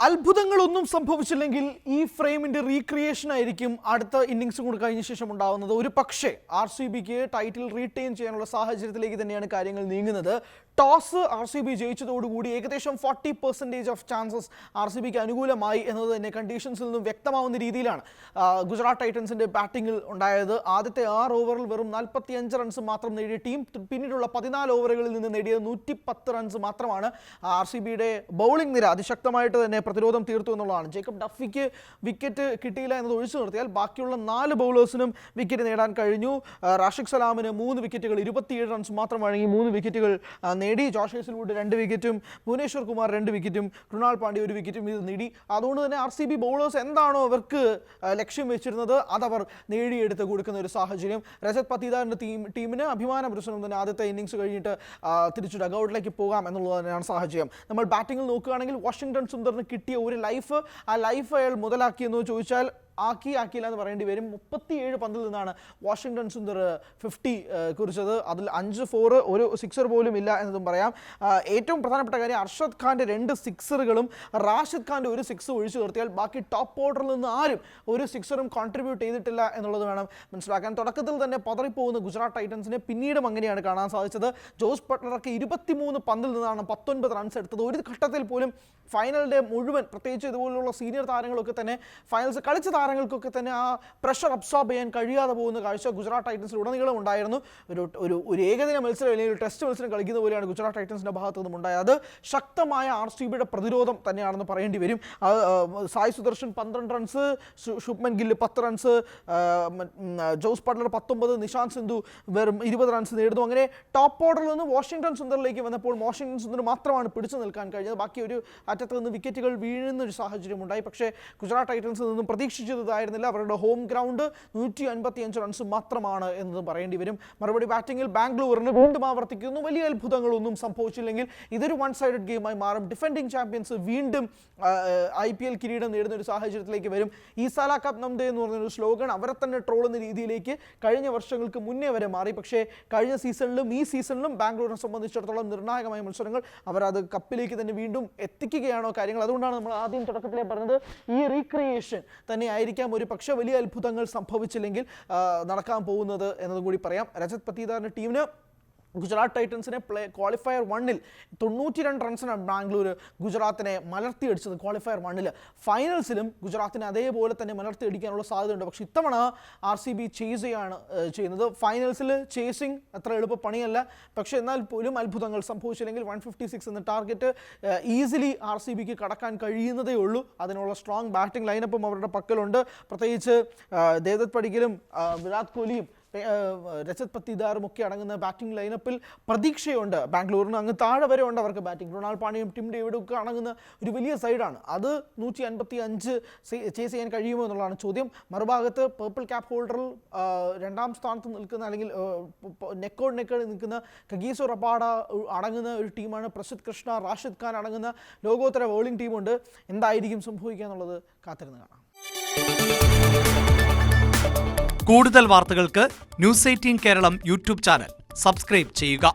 അത്ഭുതങ്ങളൊന്നും സംഭവിച്ചില്ലെങ്കിൽ ഈ ഫ്രെയിമിന്റെ റീക്രിയേഷൻ ആയിരിക്കും അടുത്ത ഇന്നിംഗ്സും കൂടി കഴിഞ്ഞ ശേഷം ഉണ്ടാവുന്നത്. ഒരു പക്ഷേ RCBക്ക് ടൈറ്റിൽ റീറ്റെയിൻ ചെയ്യാനുള്ള സാഹചര്യത്തിലേക്ക് തന്നെയാണ് കാര്യങ്ങൾ നീങ്ങുന്നത്. ടോസ് RCB ജയിച്ചതോടുകൂടി ഏകദേശം 40% ഓഫ് ചാൻസസ് RCBക്ക് അനുകൂലമായി എന്നത് തന്നെ കണ്ടീഷൻസിൽ നിന്നും വ്യക്തമാവുന്ന രീതിയിലാണ് ഗുജറാത്ത് ടൈറ്റൻസിന്റെ ബാറ്റിംഗിൽ ഉണ്ടായത്. ആദ്യത്തെ 6 ഓവറിൽ വെറും 45 റൺസ് മാത്രം നേടിയ ടീം പിന്നീടുള്ള 14 ഓവറുകളിൽ നിന്ന് നേടിയത് 110 റൺസ് മാത്രമാണ്. RCBയുടെ ബൗളിംഗ് നിര അതിശക്തമായിട്ട് തന്നെ പ്രതിരോധം തീർത്തു എന്നുള്ളതാണ്. ജേക്കബ് ഡഫിക്ക് വിക്കറ്റ് കിട്ടിയില്ല എന്നത് ഒഴിച്ചു നിർത്തിയാൽ ബാക്കിയുള്ള 4 ബൗളേഴ്സിനും വിക്കറ്റ് നേടാൻ കഴിഞ്ഞു. റാഷിഖ് സലാമിന് 3 വിക്കറ്റുകൾ 27 റൺസ് മാത്രം വഴങ്ങി 3 വിക്കറ്റുകൾ നേടി. ജോഷ് ഹേസൽവുഡ് 2 വിക്കറ്റും ഭുവനേശ്വർ കുമാർ 2 വിക്കറ്റും കൃണാൽ പാണ്ഡ്യ 1 വിക്കറ്റും ഇത് നേടി. അതുകൊണ്ട് തന്നെ RCB ബൗളേഴ്സ് എന്താണോ അവർക്ക് ലക്ഷ്യം വെച്ചിരുന്നത് അതവർ നേടിയെടുത്ത് കൊടുക്കുന്ന ഒരു സാഹചര്യം. രജത് പത്തീദാറിൻ്റെ ടീമിന് അഭിമാന പ്രശ്നം തന്നെ ആദ്യത്തെ ഇന്നിംഗ്സ് കഴിഞ്ഞിട്ട് തിരിച്ചു ഡഗൌട്ടിലേക്ക് പോകാം എന്നുള്ളത് തന്നെയാണ് സാഹചര്യം. നമ്മൾ ബാറ്റിംഗിൽ നോക്കുകയാണെങ്കിൽ വാഷിംഗ്ടൺ സുന്ദറിന് കിട്ടിയ ഒരു ലൈഫ്, ആ ലൈഫ് അയാൾ മുതലാക്കിയെന്ന് ചോദിച്ചാൽ ആക്കിയില്ല എന്ന് പറയേണ്ടി വരും. 37 പന്തിൽ നിന്നാണ് വാഷിംഗ്ടൺ സുന്ദർ 50 കുറിച്ചത്. അതിൽ 5 4 ഒരു സിക്സർ പോലും ഇല്ല എന്നതും പറയാം. ഏറ്റവും പ്രധാനപ്പെട്ട കാര്യം അർഷദ് ഖാൻ്റെ 2 സിക്സറുകളും റാഷിദ് ഖാൻ്റെ 1 സിക്സ് ഒഴിച്ചു നിർത്തിയാൽ ബാക്കി ടോപ്പ് ഓർഡറിൽ നിന്ന് ആരും ഒരു സിക്സറും കോൺട്രിബ്യൂട്ട് ചെയ്തിട്ടില്ല എന്നുള്ളത് വേണം മനസ്സിലാക്കാൻ. തുടക്കത്തിൽ തന്നെ പതറിപ്പോകുന്ന ഗുജറാത്ത് ടൈറ്റൻസിനെ പിന്നീടും അങ്ങനെയാണ് കാണാൻ സാധിച്ചത്. ജോസ് ബട്ട്ലറൊക്കെ 23 പന്തിൽ നിന്നാണ് 19 റൺസ് എടുത്തത്. ഒരു ഘട്ടത്തിൽ പോലും ഫൈനലിൻ്റെ മുഴുവൻ, പ്രത്യേകിച്ച് ഇതുപോലുള്ള സീനിയർ താരങ്ങളൊക്കെ തന്നെ ഫൈനൽസ് കളിച്ച താരങ്ങൾക്കൊക്കെ തന്നെ ആ പ്രഷർ അബ്സോർബ് ചെയ്യാൻ കഴിയാതെ പോകുന്ന കാഴ്ച ഗുജറാത്ത് ടൈറ്റൻസിൽ ഉടനീളം ഉണ്ടായിരുന്നു. ഒരു ഏകദിന മത്സരം അല്ലെങ്കിൽ ഒരു ടെസ്റ്റ് മത്സരം കളിക്കുന്ന പോലെയാണ് ഗുജറാത്ത് ടൈറ്റൻസിൻ്റെ ഭാഗത്തു നിന്നും ഉണ്ടായത്. അത് ശക്തമായ RCBയുടെ പ്രതിരോധം തന്നെയാണെന്ന് പറയേണ്ടി വരും. Sai Sudharsan 12 runs, Shubman Gill 10 runs, Jos Buttler 19, Nishant Sindhu വെറും 20 റൺസ് നേടുന്നു. അങ്ങനെ ടോപ്പ് ഓർഡറിൽ നിന്ന് വാഷിംഗ്ടൺ സുന്ദറിലേക്ക് വന്നപ്പോൾ വാഷിംഗ്ടൺ സുന്ദർ മാത്രമാണ് പിടിച്ചു നിൽക്കാൻ കഴിഞ്ഞത്. ബാക്കി ഒരു അറ്റത്ത് നിന്ന് വിക്കറ്റുകൾ വീഴുന്ന ഒരു സാഹചര്യം ഉണ്ടായി. പക്ഷേ ഗുജറാത്ത് ടൈറ്റൻസിൽ നിന്നും പ്രതീക്ഷിച്ചതായിരുന്നില്ല. അവരുടെ ഹോം ഗ്രൗണ്ട് 155 റൺസ് മാത്രമാണ് എന്ന് പറയേണ്ടി വരും. മറുപടി ബാറ്റിംഗിൽ ബാംഗ്ലൂരിന് വീണ്ടും ആവർത്തിക്കുന്നു. വലിയ അത്ഭുതങ്ങളൊന്നും സംഭവിച്ചില്ലെങ്കിൽ ഇതൊരു 1-sided ഗെയിമായി മാറും. ഡിഫെൻഡിംഗ് ചാമ്പ്യൻസ് വീണ്ടും IPL കിരീടം നേടുന്ന ഒരു സാഹചര്യത്തിലേക്ക് വരും. ഈ സാല കപ്പ് നംദേ എന്ന് പറഞ്ഞൊരു സ്ലോഗൻ അവരെ തന്നെ ട്രോളുന്ന രീതിയിലേക്ക് കഴിഞ്ഞ വർഷങ്ങൾക്ക് മുന്നേ വരെ മാറി. പക്ഷേ കഴിഞ്ഞ സീസണിലും ഈ സീസണിലും ബാംഗ്ലൂരിനെ സംബന്ധിച്ചിടത്തോളം നിർണായകമായ മത്സരങ്ങൾ അവരത് കപ്പിലേക്ക് തന്നെ വീണ്ടും എത്തിക്കുകയാണോ കാര്യങ്ങൾ. അതുകൊണ്ടാണ് നമ്മൾ ആദ്യം തുടക്കത്തിലേ പറഞ്ഞത് ഈ റീക്രിയേഷൻ തന്നെ ആയിരിക്കാം ഒരു പക്ഷേ വലിയ അത്ഭുതങ്ങൾ സംഭവിച്ചില്ലെങ്കിൽ നടക്കാൻ പോകുന്നത് എന്നതും കൂടി പറയാം. രജത് പത്തീദാറിൻ്റെ ടീമിന് ഗുജറാത്ത് ടൈറ്റൻസിനെ ക്വാളിഫയർ 1-ൽ 92 റൺസിനാണ് ബാംഗ്ലൂർ ഗുജറാത്തിനെ മലർത്തിയടിച്ചത്. ക്വാളിഫയർ 1-ൽ ഫൈനൽസിലും ഗുജറാത്തിനെ അതേപോലെ തന്നെ മലർത്തിയടിക്കാനുള്ള സാധ്യതയുണ്ട്. പക്ഷേ ഇത്തവണ RCB ചേസ് ചെയ്യാണ് ചെയ്യുന്നത്. ഫൈനൽസിൽ ചേസിങ് അത്ര എളുപ്പ പണിയല്ല. പക്ഷേ എന്നാൽ പോലും അത്ഭുതങ്ങൾ സംഭവിച്ചില്ലെങ്കിൽ 156 എന്ന ടാർഗറ്റ് ഈസിലി RCBക്ക് കടക്കാൻ കഴിയുന്നതേ ഉള്ളൂ. അതിനുള്ള സ്ട്രോങ് ബാറ്റിംഗ് ലൈനപ്പും അവരുടെ പക്കലുണ്ട്. പ്രത്യേകിച്ച് ദേവദത്ത് പടിക്കലും വിരാട് കോഹ്ലിയും രജത് പത്തീദാറും ഒക്കെ അടങ്ങുന്ന ബാറ്റിംഗ് ലൈനപ്പിൽ പ്രതീക്ഷയുണ്ട്. ബാംഗ്ലൂരിന് അങ്ങ് താഴെ വരെ ഉണ്ട് അവർക്ക് ബാറ്റിംഗ്. കൃണാൽ പാണ്ഡ്യയും ടിം ഡേവിഡും ഒക്കെ അടങ്ങുന്ന ഒരു വലിയ സൈഡാണ്. അത് 155 ചേസ് ചെയ്യാൻ കഴിയുമോ എന്നുള്ളതാണ് ചോദ്യം. മറുഭാഗത്ത് പേർപ്പിൾ ക്യാപ്പ് ഹോൾഡറിൽ 2ാം സ്ഥാനത്ത് നിൽക്കുന്ന അല്ലെങ്കിൽ നെക്കോട് നിൽക്കുന്ന കഗീസോ റബാഡ അടങ്ങുന്ന ഒരു ടീമാണ്. പ്രസിദ്ധ് കൃഷ്ണ, റാഷിദ് ഖാൻ അടങ്ങുന്ന ലോകോത്തര ബൗളിംഗ് ടീമുണ്ട്. എന്തായിരിക്കും സംഭവിക്കുക എന്നുള്ളത് കാത്തിരുന്ന് കാണാം. കൂടുതൽ വാർത്തകൾക്ക് News 18 Keralam YouTube channel subscribe ചെയ്യുക.